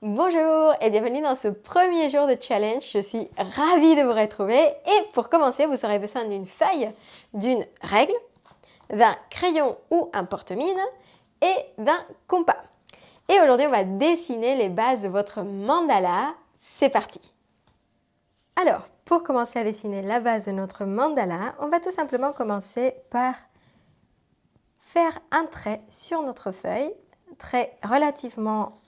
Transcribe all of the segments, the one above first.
Bonjour et bienvenue dans ce premier jour de challenge. Je suis ravie de vous retrouver et pour commencer, vous aurez besoin d'une feuille, d'une règle, d'un crayon ou un porte-mine et d'un compas. Et aujourd'hui, on va dessiner les bases de votre mandala. C'est parti! Alors, pour commencer à dessiner la base de notre mandala, on va tout simplement commencer par faire un trait sur notre feuille, trait relativement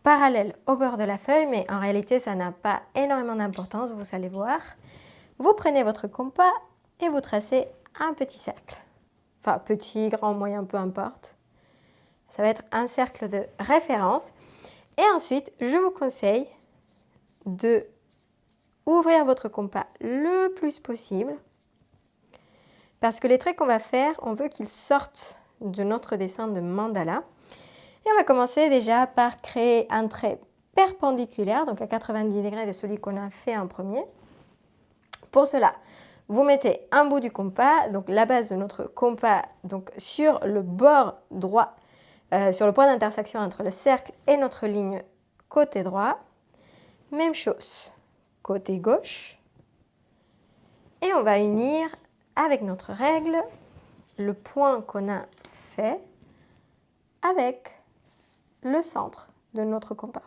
parallèle au bord de la feuille, mais en réalité, ça n'a pas énormément d'importance, vous allez voir. Vous prenez votre compas et vous tracez un petit cercle. Enfin, petit, grand, moyen, peu importe. Ça va être un cercle de référence. Et ensuite, je vous conseille de ouvrir votre compas le plus possible parce que les traits qu'on va faire, on veut qu'ils sortent de notre dessin de mandala. Et on va commencer déjà par créer un trait perpendiculaire, donc à 90 degrés de celui qu'on a fait en premier. Pour cela, vous mettez un bout du compas, donc la base de notre compas, donc sur le bord droit, sur le point d'intersection entre le cercle et notre ligne côté droit. Même chose, côté gauche. Et on va unir avec notre règle le point qu'on a fait avec le centre de notre compas.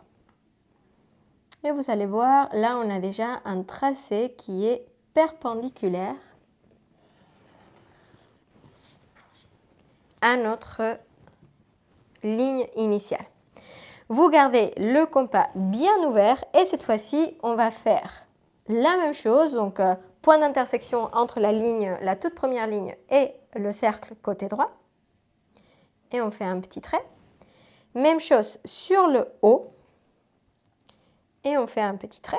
Et vous allez voir, là on a déjà un tracé qui est perpendiculaire à notre ligne initiale. Vous gardez le compas bien ouvert et cette fois-ci, on va faire la même chose. Donc, point d'intersection entre la toute première ligne et le cercle côté droit. Et on fait un petit trait. Même chose sur le haut. Et on fait un petit trait.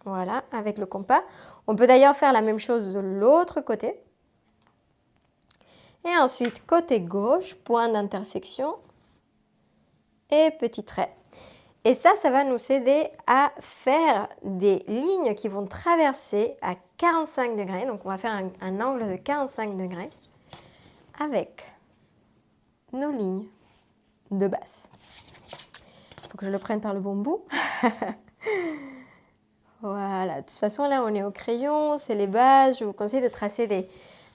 Voilà, avec le compas. On peut d'ailleurs faire la même chose de l'autre côté. Et ensuite, côté gauche, point d'intersection et petit trait. Et ça va nous aider à faire des lignes qui vont traverser à 45 degrés. Donc, on va faire un angle de 45 degrés avec nos lignes de base. Il faut que je le prenne par le bon bout. Voilà, de toute façon, là, on est au crayon, c'est les bases. Je vous conseille de tracer des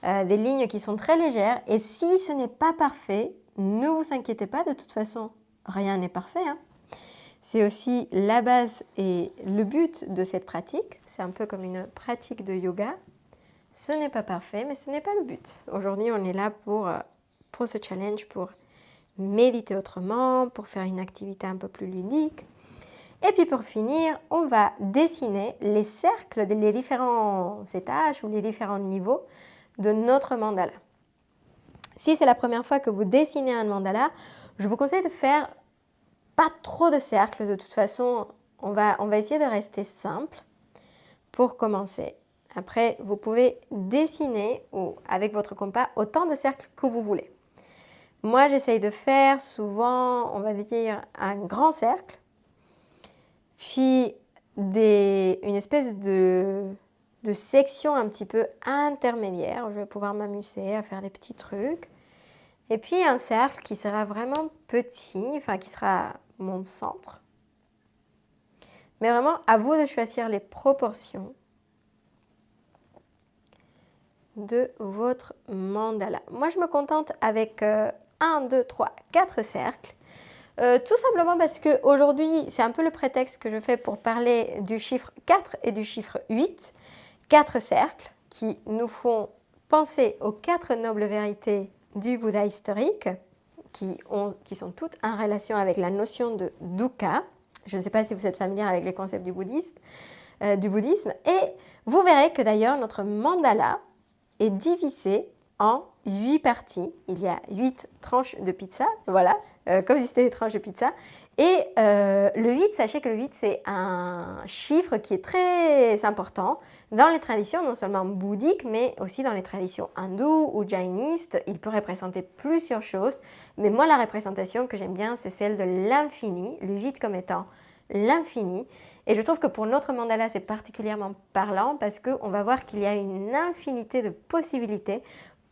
lignes qui sont très légères. Et si ce n'est pas parfait, ne vous inquiétez pas. De toute façon, rien n'est parfait, hein. C'est aussi la base et le but de cette pratique. C'est un peu comme une pratique de yoga. Ce n'est pas parfait, mais ce n'est pas le but. Aujourd'hui, on est là pour ce challenge, pour méditer autrement, pour faire une activité un peu plus ludique. Et puis pour finir, on va dessiner les cercles des différents étages ou les différents niveaux de notre mandala. Si c'est la première fois que vous dessinez un mandala, je vous conseille de faire pas trop de cercles. De toute façon, on va essayer de rester simple pour commencer. Après, vous pouvez dessiner avec votre compas autant de cercles que vous voulez. Moi, j'essaye de faire souvent, on va dire, un grand cercle, puis une espèce de section un petit peu intermédiaire. Je vais pouvoir m'amuser à faire des petits trucs. Et puis un cercle qui sera vraiment petit, enfin qui sera mon centre. Mais vraiment, à vous de choisir les proportions de votre mandala. Moi, je me contente avec 1, 2, 3, 4 cercles. Tout simplement parce qu'aujourd'hui, c'est un peu le prétexte que je fais pour parler du chiffre 4 et du chiffre 8. 4 cercles qui nous font penser aux 4 nobles vérités du Bouddha historique, qui sont toutes en relation avec la notion de dukkha. Je ne sais pas si vous êtes familière avec les concepts du bouddhisme. Et vous verrez que d'ailleurs, notre mandala est divisé en 8 parties. Il y a 8 tranches de pizza, voilà, comme si c'était des tranches de pizza. Et le 8, sachez que le 8, c'est un chiffre qui est très important dans les traditions, non seulement bouddhiques, mais aussi dans les traditions hindoues ou jainistes. Il peut représenter plusieurs choses, mais moi, la représentation que j'aime bien, c'est celle de l'infini, le 8 comme étant l'infini. Et je trouve que pour notre mandala, c'est particulièrement parlant parce qu'on va voir qu'il y a une infinité de possibilités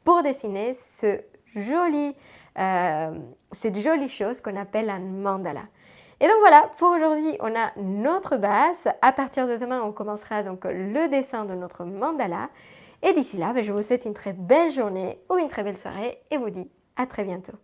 pour dessiner ce joli cette jolie chose qu'on appelle un mandala. Et donc voilà, pour aujourd'hui, on a notre base. À partir de demain, on commencera donc le dessin de notre mandala. Et d'ici là, je vous souhaite une très belle journée ou une très belle soirée et vous dis à très bientôt.